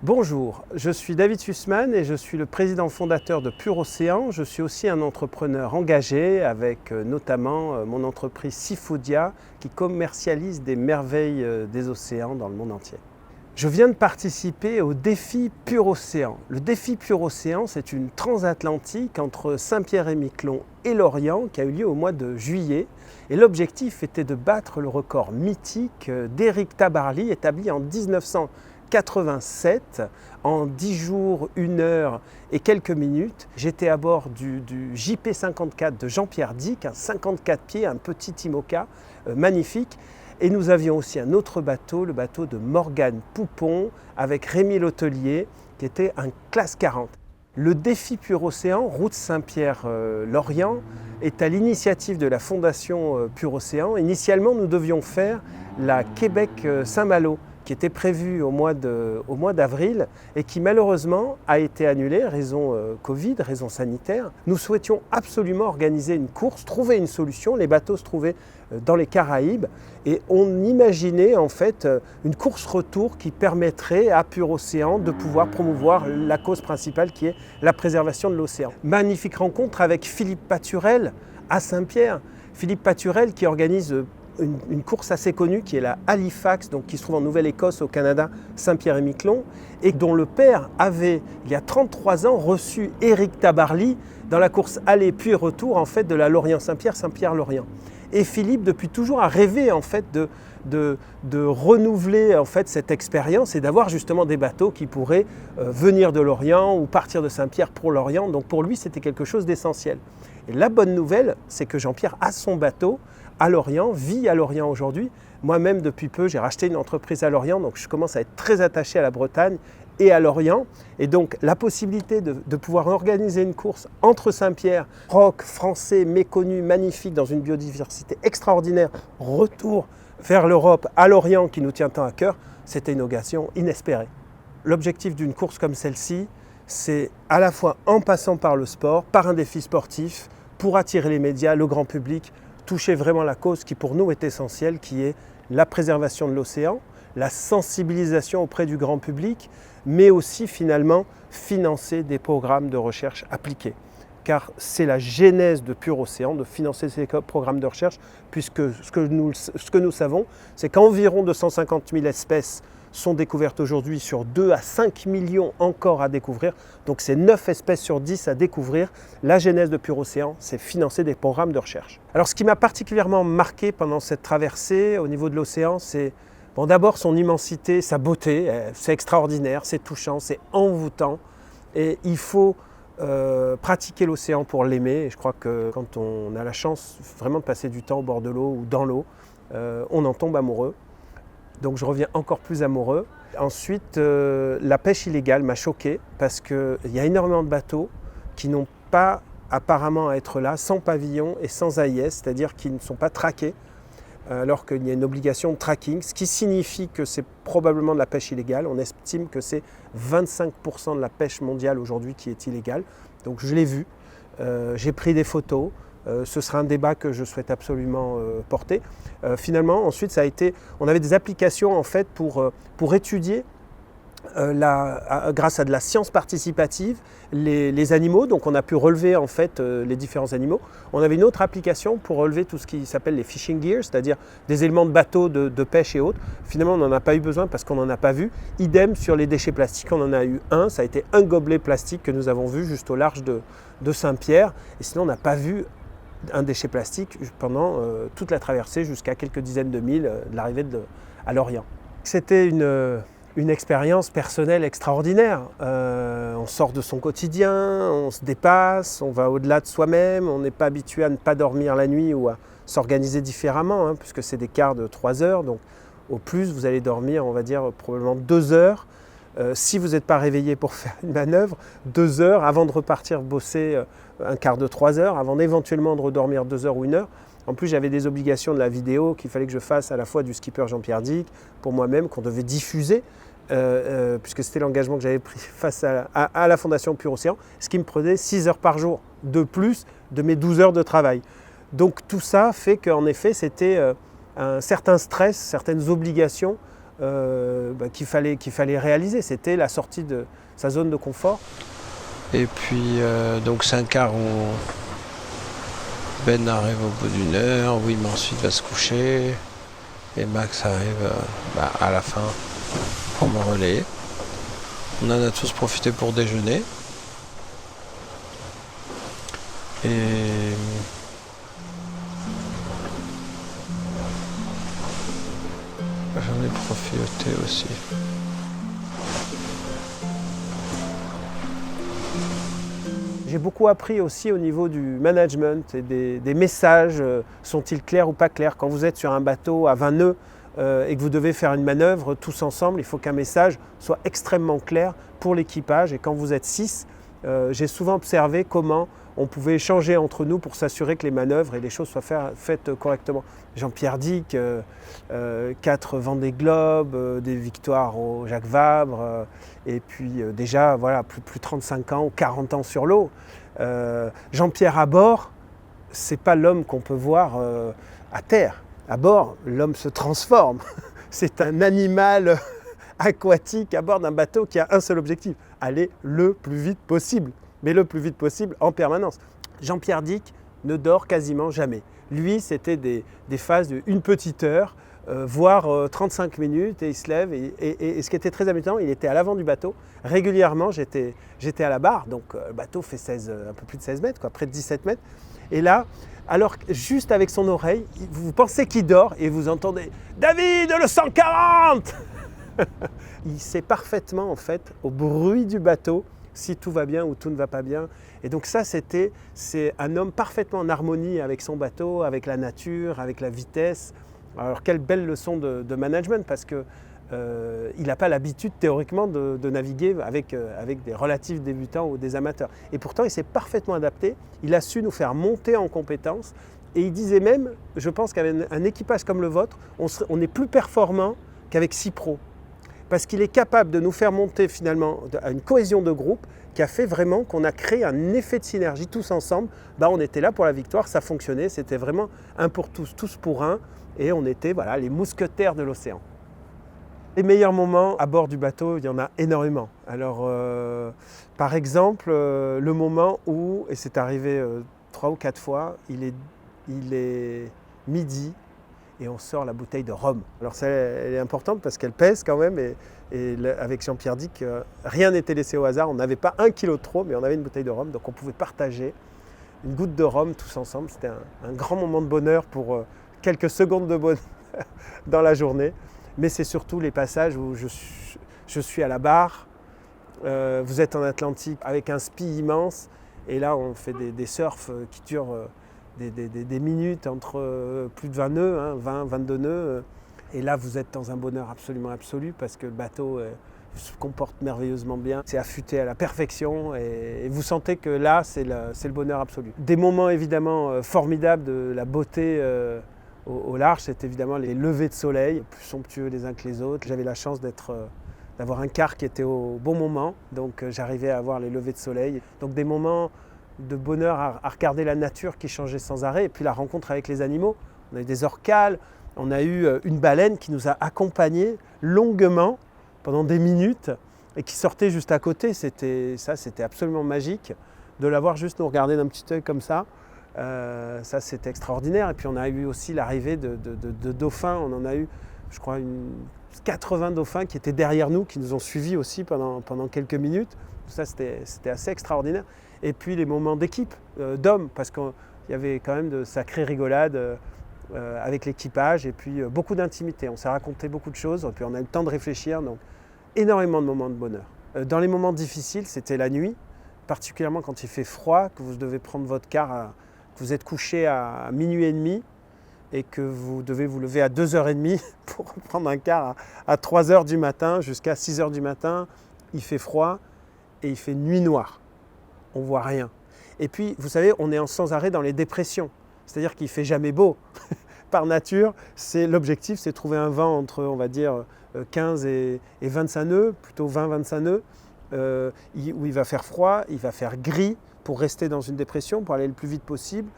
Bonjour, je suis David Sussman et je suis le président fondateur de Pur Océan. Je suis aussi un entrepreneur engagé avec notamment mon entreprise Seafoodia qui commercialise des merveilles des océans dans le monde entier. Je viens de participer au défi Pur Océan. Le défi Pur Océan, c'est une transatlantique entre Saint-Pierre-et-Miquelon et Lorient qui a eu lieu au mois de juillet. Et l'objectif était de battre le record mythique d'Éric Tabarly établi en 1987, en 10 jours, 1 heure et quelques minutes. J'étais à bord du JP54 de Jean-Pierre Dick, un 54 pieds, un petit IMOCA magnifique. Et nous avions aussi un autre bateau, le bateau de Morgane Poupon, avec Rémi L'Hôtelier, qui était un classe 40. Le défi Pur Océan, route Saint-Pierre-Lorient, est à l'initiative de la Fondation Pur Océan. Initialement, nous devions faire la Québec-Saint-Malo, qui était prévue au mois d'avril et qui malheureusement a été annulée, raison Covid, raison sanitaire. Nous souhaitions absolument organiser une course, trouver une solution. Les bateaux se trouvaient dans les Caraïbes et on imaginait en fait une course retour qui permettrait à Pur Océan de pouvoir promouvoir la cause principale qui est la préservation de l'océan. Magnifique rencontre avec Philippe Paturel à Saint-Pierre. Philippe Paturel qui organise une course assez connue qui est la Halifax, donc qui se trouve en Nouvelle-Écosse au Canada, Saint-Pierre-et-Miquelon, et dont le père avait, il y a 33 ans, reçu Éric Tabarly dans la course aller puis retour en fait de la Lorient-Saint-Pierre, Saint-Pierre-Lorient. Et Philippe, depuis toujours, a rêvé en fait de renouveler en fait cette expérience et d'avoir justement des bateaux qui pourraient venir de Lorient ou partir de Saint-Pierre pour Lorient. Donc pour lui, c'était quelque chose d'essentiel. Et la bonne nouvelle, c'est que Jean-Pierre a son bateau à Lorient, vit à Lorient aujourd'hui. Moi-même, depuis peu, j'ai racheté une entreprise à Lorient, donc je commence à être très attaché à la Bretagne et à Lorient. Et donc, la possibilité de pouvoir organiser une course entre Saint-Pierre, roc français, méconnu, magnifique, dans une biodiversité extraordinaire, retour vers l'Europe, à Lorient, qui nous tient tant à cœur, c'était une occasion inespérée. L'objectif d'une course comme celle-ci, c'est à la fois en passant par le sport, par un défi sportif, pour attirer les médias, le grand public, toucher vraiment la cause qui pour nous est essentielle, qui est la préservation de l'océan, la sensibilisation auprès du grand public, mais aussi finalement financer des programmes de recherche appliqués. Car c'est la genèse de Pur Océan de financer ces programmes de recherche, puisque ce que nous savons, c'est qu'environ 250 000 espèces sont découvertes aujourd'hui sur 2 à 5 millions encore à découvrir. Donc c'est 9 espèces sur 10 à découvrir. La genèse de Pur Océan, c'est financer des programmes de recherche. Alors ce qui m'a particulièrement marqué pendant cette traversée au niveau de l'océan, c'est d'abord son immensité, sa beauté. C'est extraordinaire, c'est touchant, c'est envoûtant. Et il faut pratiquer l'océan pour l'aimer. Et je crois que quand on a la chance vraiment de passer du temps au bord de l'eau ou dans l'eau, on en tombe amoureux. Donc je reviens encore plus amoureux. Ensuite, la pêche illégale m'a choqué parce qu'il y a énormément de bateaux qui n'ont pas apparemment à être là sans pavillon et sans AIS, c'est-à-dire qui ne sont pas traqués, alors qu'il y a une obligation de tracking, ce qui signifie que c'est probablement de la pêche illégale. On estime que c'est 25% de la pêche mondiale aujourd'hui qui est illégale. Donc je l'ai vu, j'ai pris des photos. Ce sera un débat que je souhaite absolument porter. Finalement, ensuite, on avait des applications en fait pour étudier grâce à de la science participative les animaux. Donc on a pu relever en fait les différents animaux. On avait une autre application pour relever tout ce qui s'appelle les fishing gears, c'est-à-dire des éléments de bateau, de pêche et autres. Finalement, on n'en a pas eu besoin parce qu'on n'en a pas vu. Idem sur les déchets plastiques, on en a eu un. Ça a été un gobelet plastique que nous avons vu juste au large de Saint-Pierre. Et sinon, on n'a pas vu un déchet plastique pendant toute la traversée jusqu'à quelques dizaines de milles de l'arrivée à Lorient. C'était une expérience personnelle extraordinaire. On sort de son quotidien, on se dépasse, on va au-delà de soi-même, on n'est pas habitué à ne pas dormir la nuit ou à s'organiser différemment, puisque c'est des quarts de 3 heures. Donc au plus, vous allez dormir, on va dire, probablement 2 heures. Si vous n'êtes pas réveillé pour faire une manœuvre, 2 heures avant de repartir bosser un quart de 3 heures, avant éventuellement de redormir 2 heures ou 1 heure. En plus, j'avais des obligations de la vidéo qu'il fallait que je fasse à la fois du skipper Jean-Pierre Dick, pour moi-même, qu'on devait diffuser, puisque c'était l'engagement que j'avais pris face à la Fondation Pur Océan, ce qui me prenait 6 heures par jour, de plus de mes 12 heures de travail. Donc tout ça fait qu'en effet, c'était un certain stress, certaines obligations qu'il fallait réaliser. C'était la sortie de sa zone de confort. Et puis, donc 5 quarts, Ben arrive au bout d'une heure, Wim ensuite va se coucher, et Max arrive à la fin pour me relayer. On en a tous profité pour déjeuner. Et j'en ai profité aussi. J'ai beaucoup appris aussi au niveau du management et des messages. Sont-ils clairs ou pas clairs? Quand vous êtes sur un bateau à 20 nœuds et que vous devez faire une manœuvre tous ensemble, il faut qu'un message soit extrêmement clair pour l'équipage. Et quand vous êtes 6, j'ai souvent observé comment on pouvait échanger entre nous pour s'assurer que les manœuvres et les choses soient faites correctement. Jean-Pierre Dick, 4 Vendée Globe, des victoires au Jacques Vabre, et puis déjà voilà, plus de 35 ans ou 40 ans sur l'eau. Jean-Pierre à bord, c'est pas l'homme qu'on peut voir à terre. À bord, l'homme se transforme. C'est un animal aquatique à bord d'un bateau qui a un seul objectif, aller le plus vite possible, mais le plus vite possible en permanence. Jean-Pierre Dick ne dort quasiment jamais. Lui, c'était des phases d'une petite heure, voire 35 minutes, et il se lève. Et ce qui était très amusant, il était à l'avant du bateau. Régulièrement, j'étais à la barre, donc le bateau fait un peu plus de 16 mètres, quoi, près de 17 mètres. Et là, alors juste avec son oreille, vous pensez qu'il dort et vous entendez « David, le 140 !» Il sait parfaitement, en fait, au bruit du bateau, si tout va bien ou tout ne va pas bien. Et donc ça, c'est un homme parfaitement en harmonie avec son bateau, avec la nature, avec la vitesse. Alors quelle belle leçon de management, parce que il n'a pas l'habitude théoriquement de naviguer avec des relatifs débutants ou des amateurs. Et pourtant, il s'est parfaitement adapté. Il a su nous faire monter en compétences. Et il disait même, je pense qu'avec un équipage comme le vôtre, on est plus performant qu'avec 6 pros. Parce qu'il est capable de nous faire monter finalement à une cohésion de groupe qui a fait vraiment qu'on a créé un effet de synergie tous ensemble. On était là pour la victoire, ça fonctionnait, c'était vraiment un pour tous, tous pour un, et on était voilà, les mousquetaires de l'océan. Les meilleurs moments à bord du bateau, il y en a énormément. Alors, par exemple, le moment où, et c'est arrivé 3 ou 4 fois, il est midi, et on sort la bouteille de rhum. Alors ça, elle est importante parce qu'elle pèse quand même, et avec Jean-Pierre Dick, rien n'était laissé au hasard. On n'avait pas 1 kilo de trop, mais on avait une bouteille de rhum, donc on pouvait partager une goutte de rhum tous ensemble. C'était un grand moment de bonheur pour quelques secondes de bonheur dans la journée. Mais c'est surtout les passages où je suis à la barre, vous êtes en Atlantique avec un spi immense, et là on fait des surfs qui durent des minutes entre plus de 20 nœuds, 20, 22 nœuds. Et là, vous êtes dans un bonheur absolument absolu parce que le bateau se comporte merveilleusement bien. C'est affûté à la perfection et vous sentez que là, c'est le bonheur absolu. Des moments évidemment formidables de la beauté au large, c'est évidemment les levées de soleil, plus somptueux les uns que les autres. J'avais la chance d'avoir un quart qui était au bon moment, donc j'arrivais à voir les levées de soleil. Donc des moments de bonheur à regarder la nature qui changeait sans arrêt, et puis la rencontre avec les animaux. On a eu des orcales, on a eu une baleine qui nous a accompagnés longuement pendant des minutes et qui sortait juste à côté. C'était absolument magique de la voir juste nous regarder d'un petit œil comme ça. Ça, c'était extraordinaire. Et puis on a eu aussi l'arrivée de dauphins. On en a eu, je crois, 80 dauphins qui étaient derrière nous, qui nous ont suivis aussi pendant quelques minutes. Ça, c'était assez extraordinaire. Et puis les moments d'équipe, d'hommes, parce qu'il y avait quand même de sacrées rigolades avec l'équipage, et puis beaucoup d'intimité. On s'est raconté beaucoup de choses, et puis on a eu le temps de réfléchir, donc énormément de moments de bonheur. Dans les moments difficiles, c'était la nuit, particulièrement quand il fait froid, que vous devez prendre votre quart, que vous êtes couché à minuit et demi, et que vous devez vous lever à 2h30 pour prendre un quart à 3h du matin jusqu'à 6h du matin. Il fait froid et il fait nuit noire. On ne voit rien. Et puis, vous savez, on est sans arrêt dans les dépressions. C'est-à-dire qu'il ne fait jamais beau. Par nature, l'objectif, c'est de trouver un vent entre, on va dire, 15 et 25 nœuds, plutôt 20-25 nœuds, où il va faire froid, il va faire gris pour rester dans une dépression, pour aller le plus vite possible.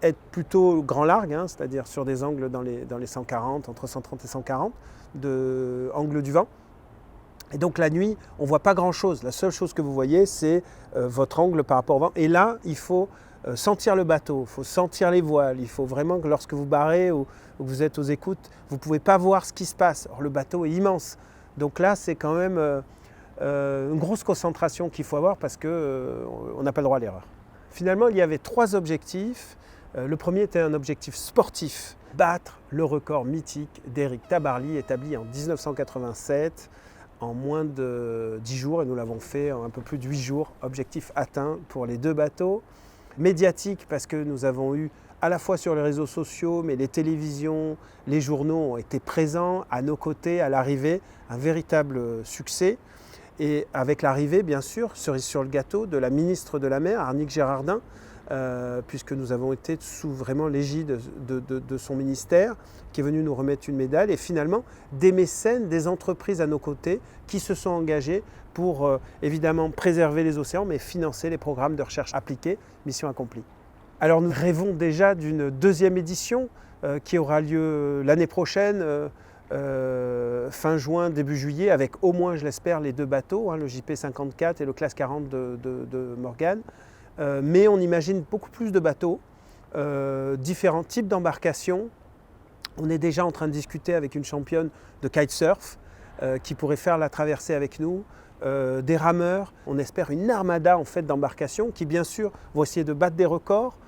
être plutôt grand largue, hein, c'est-à-dire sur des angles dans les 140, entre 130 et 140 de angle du vent. Et donc la nuit, on ne voit pas grand-chose. La seule chose que vous voyez, c'est votre angle par rapport au vent. Et là, il faut sentir le bateau, il faut sentir les voiles. Il faut vraiment que lorsque vous barrez ou que vous êtes aux écoutes, vous ne pouvez pas voir ce qui se passe. Or, le bateau est immense. Donc là, c'est quand même une grosse concentration qu'il faut avoir parce qu'on n'a pas le droit à l'erreur. Finalement, il y avait 3 objectifs. Le premier était un objectif sportif, battre le record mythique d'Éric Tabarly établi en 1987 en moins de 10 jours, et nous l'avons fait en un peu plus de 8 jours, objectif atteint pour les 2 bateaux. Médiatique parce que nous avons eu à la fois sur les réseaux sociaux, mais les télévisions, les journaux ont été présents à nos côtés à l'arrivée, un véritable succès. Et avec l'arrivée, bien sûr, cerise sur le gâteau, de la ministre de la Mer, Annick Girardin, puisque nous avons été sous vraiment l'égide de son ministère, qui est venu nous remettre une médaille, et finalement des mécènes, des entreprises à nos côtés qui se sont engagées pour évidemment préserver les océans, mais financer les programmes de recherche appliquée, mission accomplie. Alors nous rêvons déjà d'une 2e édition qui aura lieu l'année prochaine, fin juin, début juillet, avec au moins, je l'espère, les 2 bateaux, hein, le JP 54 et le Classe 40 de Morgane. Mais on imagine beaucoup plus de bateaux, différents types d'embarcations. On est déjà en train de discuter avec une championne de kitesurf qui pourrait faire la traversée avec nous, des rameurs. On espère une armada en fait, d'embarcations qui, bien sûr, vont essayer de battre des records,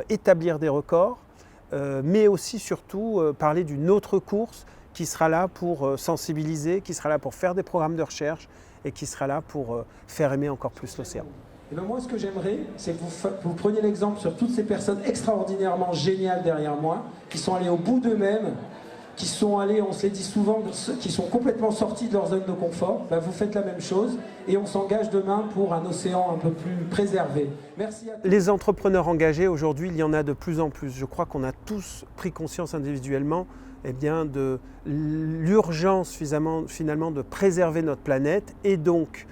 établir des records, mais aussi, surtout, parler d'une autre course qui sera là pour sensibiliser, qui sera là pour faire des programmes de recherche et qui sera là pour faire aimer encore plus l'océan. Et ben moi, ce que j'aimerais, c'est que vous preniez l'exemple sur toutes ces personnes extraordinairement géniales derrière moi, qui sont allées au bout d'eux-mêmes, qui sont allées, on se les dit souvent, qui sont complètement sortis de leur zone de confort. Ben vous faites la même chose et on s'engage demain pour un océan un peu plus préservé. Merci à tous. Les entrepreneurs engagés, aujourd'hui, il y en a de plus en plus. Je crois qu'on a tous pris conscience individuellement de l'urgence finalement de préserver notre planète et donc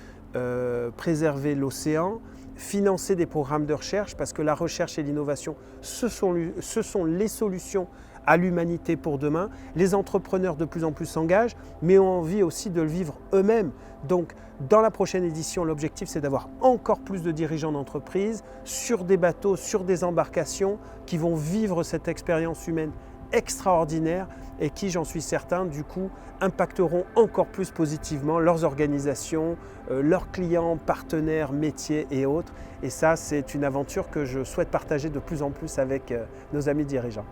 préserver l'océan, financer des programmes de recherche parce que la recherche et l'innovation, ce sont les solutions à l'humanité pour demain. Les entrepreneurs de plus en plus s'engagent, mais ont envie aussi de le vivre eux-mêmes. Donc, dans la prochaine édition, l'objectif, c'est d'avoir encore plus de dirigeants d'entreprise sur des bateaux, sur des embarcations qui vont vivre cette expérience humaine extraordinaire et qui, j'en suis certain, du coup, impacteront encore plus positivement leurs organisations, leurs clients, partenaires, métiers et autres. Et ça, c'est une aventure que je souhaite partager de plus en plus avec nos amis dirigeants.